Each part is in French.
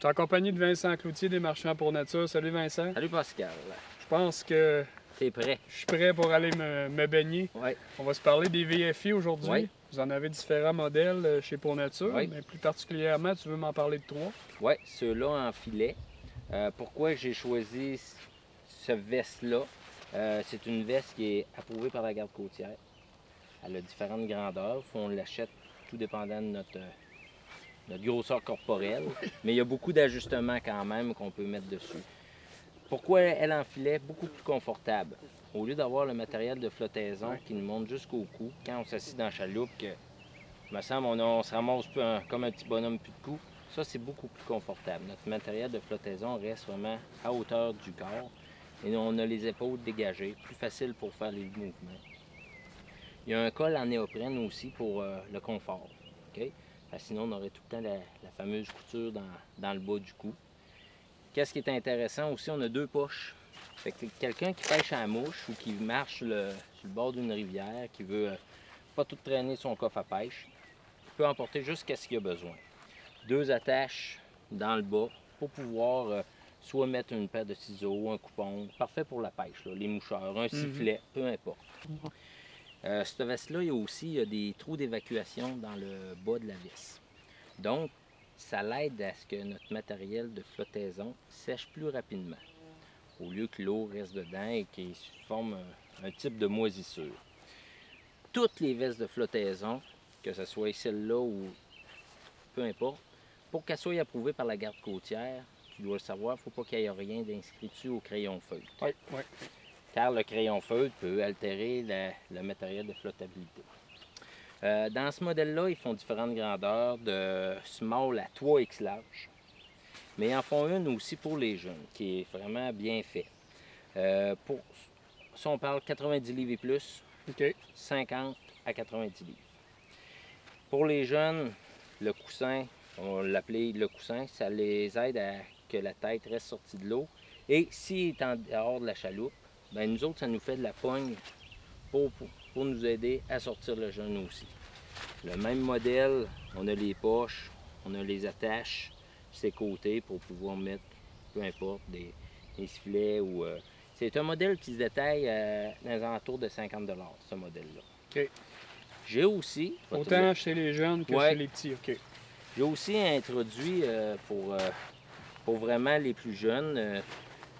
suis accompagné de Vincent Cloutier des Marchands pour Nature. Salut Vincent. Salut Pascal. Je pense que T'es prêt? je suis prêt pour aller me baigner. Oui. On va se parler des VFI aujourd'hui. Oui. Vous en avez différents modèles chez Pour Nature, Oui. mais plus particulièrement, tu veux m'en parler de 3? Oui, ceux-là en filet. Pourquoi j'ai choisi ce veste-là? C'est une veste qui est approuvée par la garde côtière. Elle a différentes grandeurs. On l'achète tout dépendant de notre grosseur corporelle. Mais il y a beaucoup d'ajustements quand même qu'on peut mettre dessus. Pourquoi elle en filet? Beaucoup plus confortable. Au lieu d'avoir le matériel de flottaison qui nous monte jusqu'au cou, quand on s'assied dans la chaloupe, que, me semble, on se ramasse comme un petit bonhomme plus de cou, ça c'est beaucoup plus confortable. Notre matériel de flottaison reste vraiment à hauteur du corps et on a les épaules dégagées, plus facile pour faire les mouvements. Il y a un col en néoprène aussi pour le confort. Okay? Sinon, on aurait tout le temps la fameuse couture dans le bas du cou. Qu'est-ce qui est intéressant aussi, on a 2 poches. Fait que quelqu'un qui pêche à la mouche ou qui marche sur le bord d'une rivière, qui veut pas tout traîner son coffre à pêche, il peut emporter juste ce qu'il a besoin. 2 attaches dans le bas pour pouvoir soit mettre une paire de ciseaux, un coupon, parfait pour la pêche, là, les moucheurs, un sifflet, peu importe. Cette veste-là, il y a des trous d'évacuation dans le bas de la vis. Donc, ça l'aide à ce que notre matériel de flottaison sèche plus rapidement, au lieu que l'eau reste dedans et qu'il forme un type de moisissure. Toutes les vestes de flottaison, que ce soit celle-là ou peu importe, pour qu'elles soient approuvées par la garde côtière, tu dois le savoir, il ne faut pas qu'il y ait rien d'inscrit dessus au crayon feutre. Oui, oui. Car le crayon feutre peut altérer le matériel de flottabilité. Dans ce modèle-là, ils font différentes grandeurs, de small à 3X large. Mais ils en font une aussi pour les jeunes, qui est vraiment bien fait. Si on parle 90 livres et plus, 50 à 90 livres. Pour les jeunes, le coussin, on l'appelait le coussin, ça les aide à que la tête reste sortie de l'eau. Et s'il est en dehors de la chaloupe, bien, nous autres, ça nous fait de la pogne pour nous aider à sortir le jeune aussi. Le même modèle, on a les poches, on a les attaches, ses côtés pour pouvoir mettre, peu importe, des sifflets ou... c'est un modèle qui se détaille dans les alentours de 50 $, ce modèle-là. OK. J'ai aussi... Autant chez les jeunes que chez les petits, OK. J'ai aussi introduit pour vraiment les plus jeunes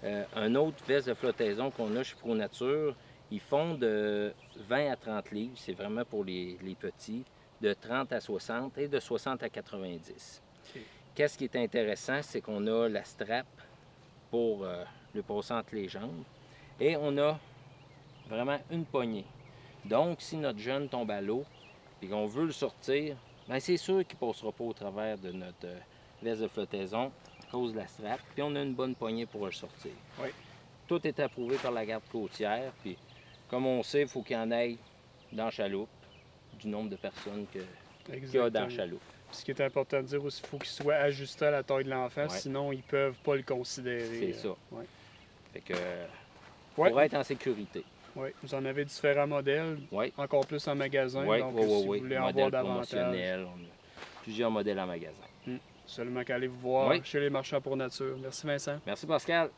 un autre veste de flottaison qu'on a chez Pro Nature. Ils font de 20 à 30 livres, c'est vraiment pour les petits, de 30 à 60 et de 60 à 90. Okay. Qu'est-ce qui est intéressant, c'est qu'on a la strap pour le passer entre les jambes et on a vraiment une poignée. Donc, si notre jeune tombe à l'eau et qu'on veut le sortir, bien, c'est sûr qu'il ne passera pas au travers de notre veste de flottaison à cause de la strap. Puis on a une bonne poignée pour le sortir. Oui. Tout est approuvé par la garde côtière. Puis, comme on sait, il faut qu'il y en ait dans la chaloupe, du nombre de personnes qu'il y a dans la chaloupe. Ce qui est important de dire aussi, il faut qu'il soit ajusté à la taille de l'enfant, sinon ils ne peuvent pas le considérer. C'est ça. Ouais. Fait que, pour être en sécurité. Oui, vous en avez différents modèles, encore plus en magasin, donc si vous voulez en voir davantage. On a plusieurs modèles en magasin. Seulement qu'allez vous voir chez les Marchands pour Nature. Merci Vincent. Merci Pascal.